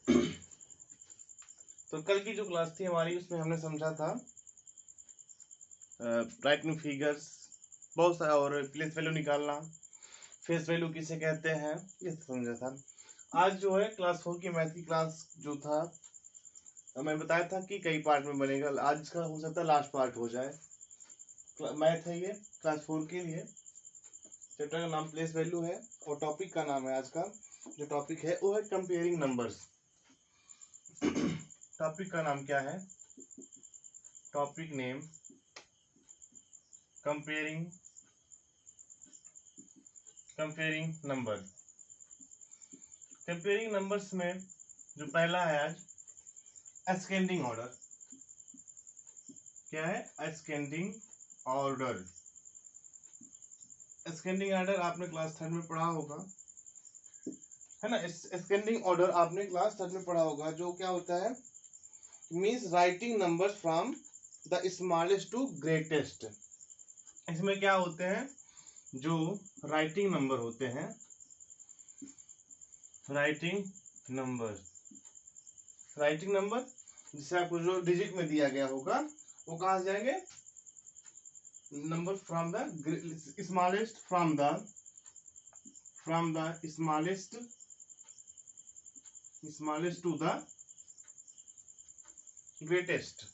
तो कल की जो क्लास थी हमारी उसमें हमने समझा था राइटिंग फिगर्स बहुत सारा और प्लेस वैल्यू निकालना, फेस वैल्यू किसे कहते हैं, ये समझा था। आज जो है क्लास 4 की मैथ की क्लास जो था मैं बताया था कि कई पार्ट में बनेगा। आज का हो सकता है लास्ट पार्ट हो जाए। मैथ है ये क्लास 4 के लिए। चैप्टर का नाम प्लेस वैल्यू है और टॉपिक का नाम है आज का जो टॉपिक है वो है कंपेयरिंग नंबर्स। टॉपिक का नाम क्या है? Topic name comparing number. Comparing numbers में जो पहला है आज असेंडिंग ऑर्डर। क्या है? Ascending order. असेंडिंग ऑर्डर आपने क्लास 3 में पढ़ा होगा, है ना। असेंडिंग ऑर्डर आपने क्लास 3 में पढ़ा होगा। जो क्या होता है? Means writing numbers from the smallest to greatest. इसमें क्या होते हैं? जो राइटिंग नंबर होते हैं, राइटिंग नंबर जिसे आपको जो डिजिट में दिया गया होगा वो कहां से जाएंगे? Number from the smallest from the smallest to the greatest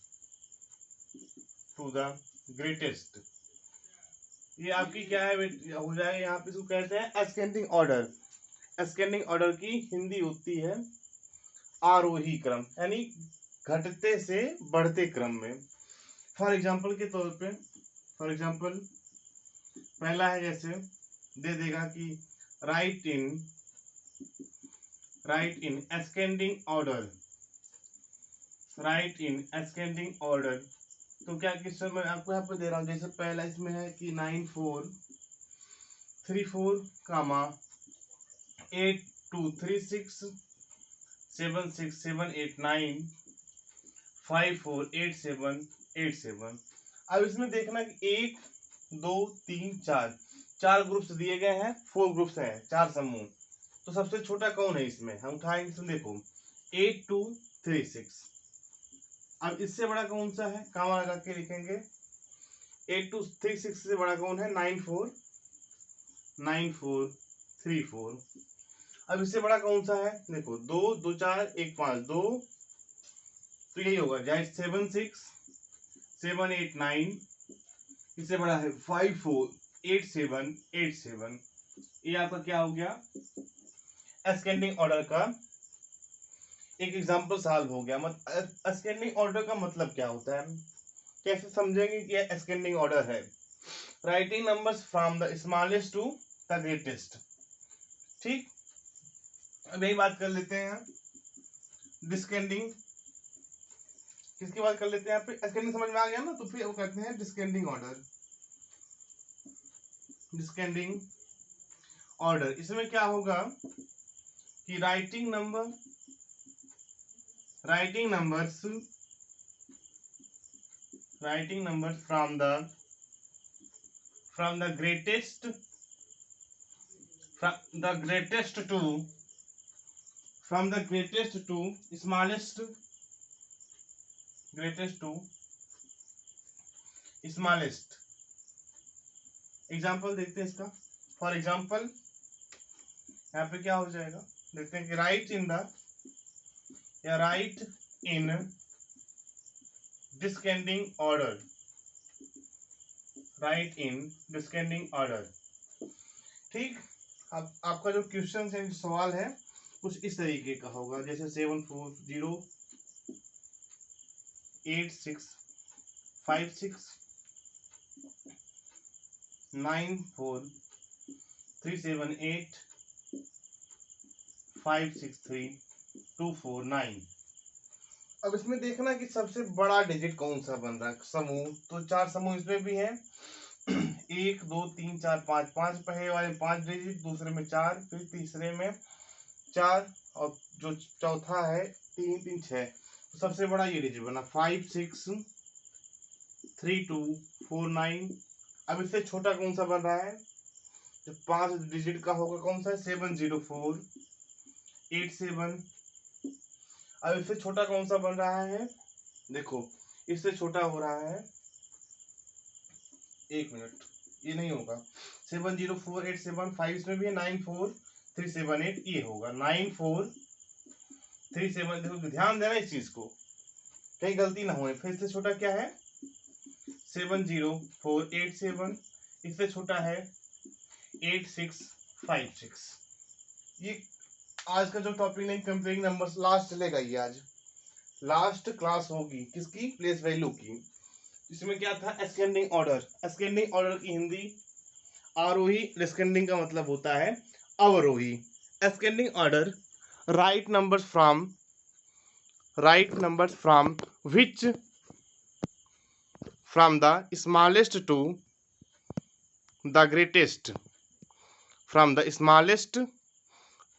ये आपकी क्या है हो जाएगा यहाँ पे। इसको कहते हैं असेंडिंग ऑर्डर। असेंडिंग ऑर्डर की हिंदी होती है आरोही क्रम, यानी घटते से बढ़ते क्रम में। फॉर एग्जाम्पल के तौर पे पहला है, जैसे दे देगा कि राइट इन असेंडिंग ऑर्डर। तो क्या किस मैं आपको यहाँ पे दे रहा हूँ। जैसे पहला इसमें है कि 9434 कामा 8236 76789 548787। अब इसमें देखना कि 1 2 3 4 चार ग्रुप्स दिए गए हैं, 4 ग्रुप्स हैं, 4 समूह। तो सबसे छोटा कौन है इसमें? हम उठाएंगे, इसमें देखो 8236। अब इससे बड़ा कौन सा है? कामा लगा के लिखेंगे। 8236 से बड़ा कौन है? 9434। अब इससे बड़ा कौन सा है? देखो 2 2 4 1 5 2, तो यही होगा जाए 76789। इससे बड़ा है 548787। ये आपका क्या हो गया? असेंडिंग ऑर्डर का एक एग्जांपल सॉल्व हो गया। असेंडिंग ऑर्डर का मतलब क्या होता है, कैसे समझेंगे कि असेंडिंग ऑर्डर है? Writing numbers from the smallest to the greatest. ठीक, अब यही बात कर लेते हैं। डिस्केंडिंग किसकी बात कर लेते हैं? यहाँ पे असेंडिंग समझ में आ गया ना, तो फिर वो कहते हैं डिस्केंडिंग ऑर्डर। इसमें क्या होगा कि writing numbers from the greatest to smallest example देखते हैं इसका। फॉर एग्जाम्पल यहाँ पे क्या हो जाएगा, देखते हैं कि राइट इन डिस्केंडिंग ऑर्डर। ठीक, अब आपका जो क्वेश्चन है, सवाल है, कुछ इस तरीके का होगा। जैसे 7486569378563249। अब इसमें देखना कि सबसे बड़ा डिजिट कौन सा बन रहा है समूह। तो 4 समूह इसमें भी है 1 2 3 4 5। 5 पहले वाले में 5 डिजिट, दूसरे में 4, फिर तीसरे में 4 और जो चौथा है 3 3 6। तो सबसे बड़ा ये डिजिट बना 563249। अब इससे छोटा कौन सा बन रहा है? जो 5 डिजिट का होगा कौन सा है? 70487 अब इससे छोटा कौन सा बन रहा है, देखो इससे छोटा हो रहा है, 1 मिनट, ये नहीं होगा, 704875, इसमें भी है 94378, ये होगा 9437। देखो ध्यान देना इस चीज को, कहीं गलती ना हो। फिर इससे छोटा क्या है, 70487, इससे छोटा है 8656। ये आज का जो टॉपिक नहीं, कंपेयरिंग नंबर्स, लास्ट चलेगा ये, आज लास्ट क्लास होगी किसकी, प्लेस वैल्यू की। इसमें क्या था, एस्केंडिंग ऑर्डर। एस्केंडिंग ऑर्डर की हिंदी आरोही, डिस्केंडिंग का मतलब होता है अवरोही। Ascending order, write numbers from which, from the smallest to the greatest, from the smallest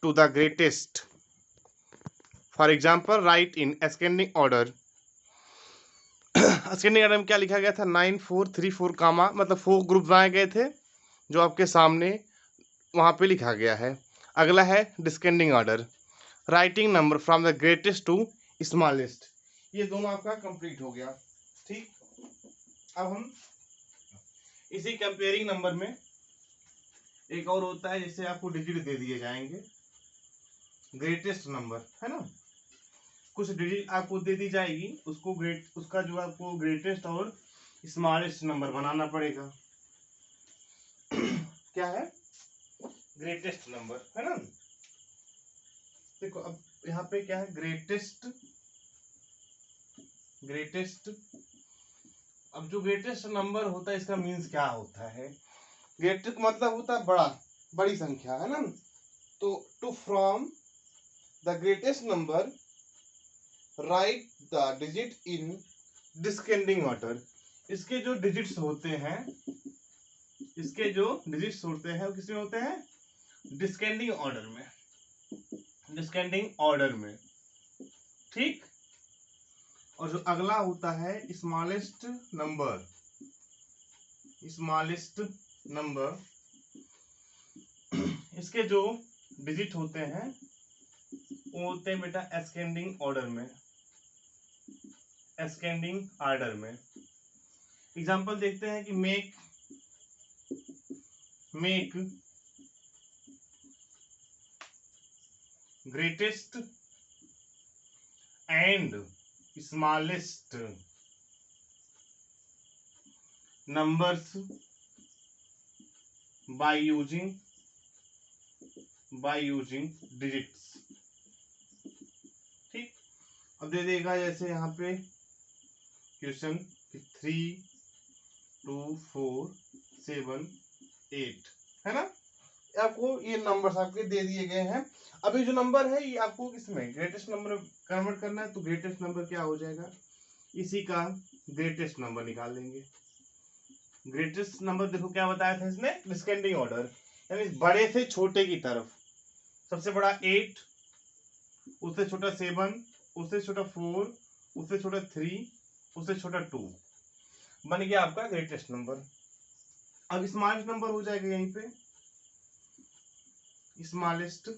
to the greatest. For example, write in ascending order. Ascending order में क्या लिखा गया था, 9434 कामा, मतलब 4 ग्रुप बनाए गए थे जो आपके सामने वहां पे लिखा गया है। अगला है descending order, writing number from the greatest to smallest. ये दोनों आपका कंप्लीट हो गया। ठीक, अब हम इसी कंपेयरिंग नंबर में एक और होता है, जिससे आपको डिजिट दे दिए जाएंगे, ग्रेटेस्ट नंबर, है ना। कुछ डिजिट आपको दे दी जाएगी, उसका जो आपको ग्रेटेस्ट और स्मॉलेस्ट नंबर बनाना पड़ेगा। क्या है, ग्रेटेस्ट नंबर, है ना। देखो अब यहाँ पे क्या है, ग्रेटेस्ट। अब जो ग्रेटेस्ट नंबर होता है, इसका मीन्स क्या होता है, ग्रेटेस्ट मतलब होता है बड़ा, बड़ी संख्या, है ना। तो to from the greatest number, write the digit in descending order. इसके जो डिजिट्स होते हैं, वो किसमें होते हैं, डिस्केंडिंग ऑर्डर में, ठीक। और जो अगला होता है स्मॉलेस्ट नंबर, इसके जो डिजिट होते हैं वो होते हैं बेटा एस्केंडिंग ऑर्डर में। एग्जांपल देखते हैं कि make greatest and smallest numbers by using digits. ठीक, अब दे देगा जैसे यहाँ पे क्वेश्चन 3 2 4 7 8, है ना। आपको ये नंबर्स आपके दे दिए गए हैं। अभी जो नंबर है ये आपको किसमें, ग्रेटेस्ट नंबर कन्वर्ट करना है। तो ग्रेटेस्ट नंबर क्या हो जाएगा, इसी का ग्रेटेस्ट नंबर निकाल लेंगे। ग्रेटेस्ट नंबर देखो क्या बताया था इसने, डिस्केंडिंग ऑर्डर, यानी बड़े से छोटे की तरफ। सबसे बड़ा 8, उससे छोटा 7, उससे छोटा 4, उससे छोटा 3, उससे छोटा 2, बन गया आपका ग्रेटेस्ट नंबर। अब स्मॉलेस्ट नंबर हो जाएगा यहीं पे, स्मॉलेस्ट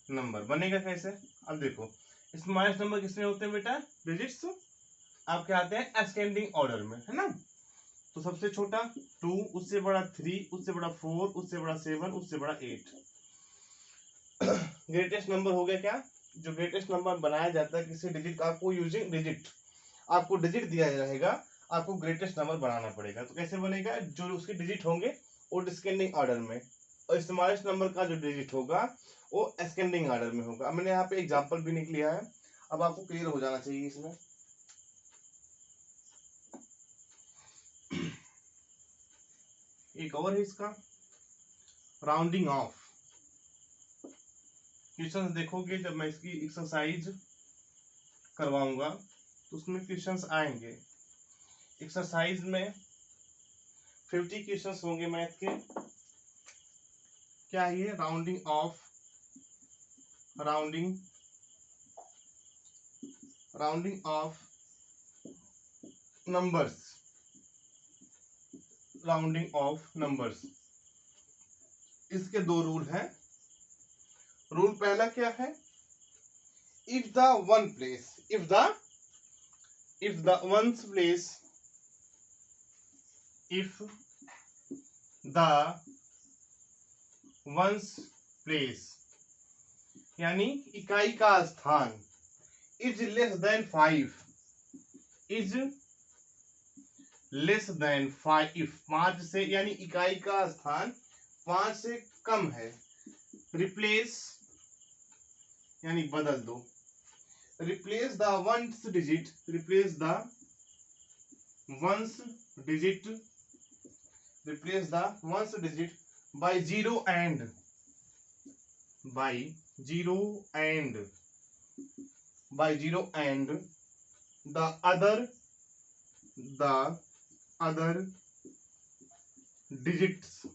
नंबर बनेगा कैसे। अब देखो स्मॉलेस्ट नंबर किसमें होते हैं बेटा, डिजिट्स आपके आते हैं असेंडिंग ऑर्डर में, है ना। तो सबसे छोटा 2, उससे बड़ा 3, उससे बड़ा 4, उससे बड़ा 7, उससे बड़ा 8। ग्रेटेस्ट नंबर हो गया क्या, जो ग्रेटेस्ट नंबर बनाया जाता है किसी डिजिट, आपको यूजिंग डिजिट, आपको डिजिट दिया रहेगा, आपको ग्रेटेस्ट नंबर बनाना पड़ेगा। तो कैसे बनेगा, जो उसके डिजिट होंगे वो डिस्केंडिंग ऑर्डर में, और स्मॉलेस्ट नंबर का जो डिजिट होगा वो असेंडिंग ऑर्डर में होगा। अब मैंने यहाँ पे एग्जांपल भी निकलिया है, अब आपको क्लियर हो जाना चाहिए इसमें। एक और है इसका, राउंडिंग ऑफ। क्वेश्चन देखोगे जब मैं इसकी एक्सरसाइज करवाऊंगा तो उसमें क्वेश्चंस आएंगे। एक्सरसाइज में 50 क्वेश्चंस होंगे मैथ के। क्या ये rounding off, rounding off numbers, इसके 2 रूल हैं। रूल पहला क्या है, if the one place, if the one's place, if the one's place यानी इकाई का स्थान is less than 5, is less than 5, 5 से यानी इकाई का स्थान 5 से कम है, रिप्लेस यानी बदल दो, replace the ones digit, replace the ones digit, replace the ones digit by 0 and by 0 and the other digits.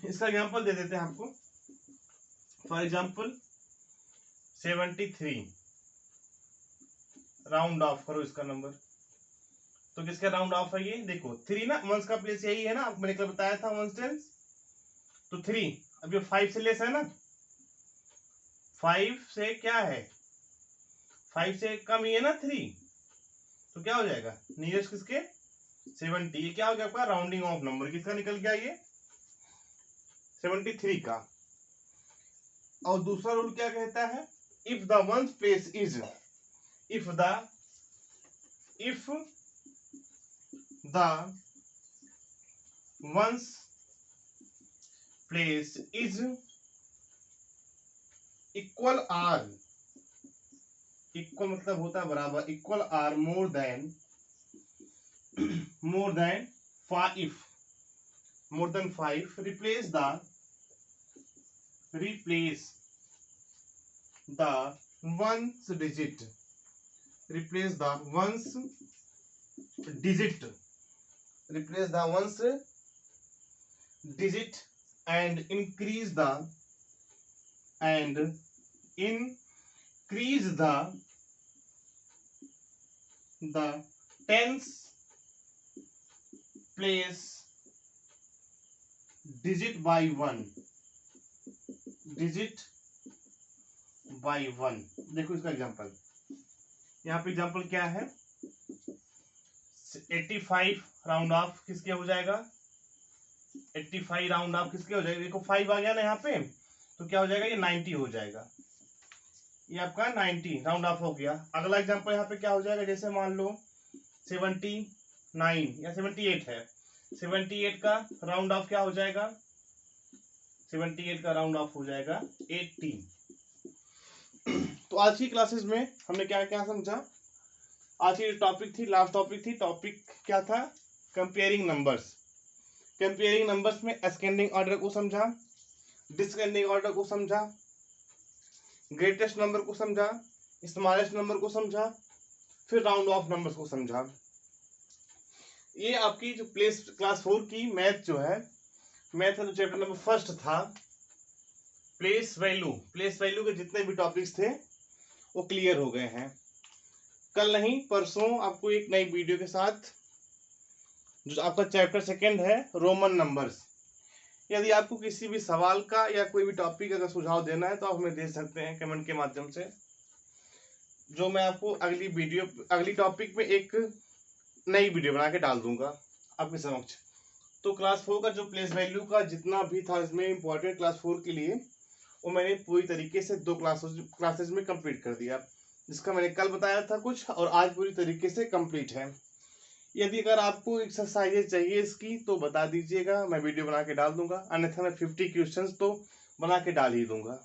इसका एग्जांपल दे देते हैं आपको. फॉर एग्जांपल 73 राउंड ऑफ करो इसका नंबर, तो किसका राउंड ऑफ है ये देखो 3 ना, वंस का प्लेस यही है ना, आपको मैंने कल बताया था वंस टेंस. तो 3 अब ये 5 से लेस है ना, 5 से क्या है, 5 से कम ही है ना 3, तो क्या हो जाएगा नियरेस्ट किसके 70. ये क्या हो गया आपका राउंडिंग ऑफ नंबर, किसका निकल गया ये 73 का. और दूसरा रूल क्या कहता है, if the ones place is, if the ones place is equal or, equal मतलब होता है बराबर, equal or more than 5, replace the ones digit, replace the ones digit, replace the ones digit and increase the tens place digit by 1, digit by 1. देखो इसका example, यहाँ पे example क्या है, 85 राउंड ऑफ किसके हो जाएगा, 85 राउंड ऑफ किसके हो जाएगा, देखो 5 आ गया ना यहाँ पे, तो क्या हो जाएगा ये 90 हो जाएगा, ये आपका 90 राउंड ऑफ हो गया. अगला एग्जांपल यहाँ पे क्या हो जाएगा, जैसे मान लो 79 या 78 है, 78 का राउंड ऑफ क्या हो जाएगा, 78 का राउंड ऑफ हो जाएगा 80. तो आज की क्लासेस में हमने क्या क्या समझा, आज की टॉपिक थी, लास्ट टॉपिक थी, टॉपिक क्या था, कंपेयरिंग नंबर्स. कंपेयरिंग नंबर्स में असेंडिंग ऑर्डर को समझा, डिसेंडिंग ऑर्डर को समझा, ग्रेटेस्ट नंबर को समझा, स्मॉलेस्ट नंबर को समझा, फिर राउंड ऑफ नंबर्स को समझा. ये आपकी जो क्लास 4 की मैथ जो है, मैथ का जो चैप्टर नंबर फर्स्ट था, प्लेस वैल्यू के जितने भी टॉपिक्स थे वो क्लियर हो गए हैं. कल नहीं परसों आपको एक नई वीडियो के साथ, जो आपका चैप्टर सेकंड है रोमन नंबर्स. यदि आपको किसी भी सवाल का या कोई भी टॉपिक अगर सुझाव देना है तो आप हमें दे सकते हैं कमेंट के माध्यम से, जो मैं आपको अगली टॉपिक में एक नई वीडियो बना के डाल दूंगा आपके समक्ष. तो क्लास 4 का जो प्लेस वैल्यू का जितना भी था इसमें इम्पोर्टेंट क्लास 4 के लिए, वो मैंने पूरी तरीके से 2 क्लासेस में कंप्लीट कर दिया, जिसका मैंने कल बताया था कुछ, और आज पूरी तरीके से कंप्लीट है. यदि अगर आपको एक्सरसाइजेज चाहिए इसकी तो बता दीजिएगा, मैं वीडियो बना के डाल दूंगा, अन्यथा मैं 50 क्वेश्चंस तो बना के डाल ही दूंगा.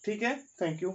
ठीक है, थैंक यू.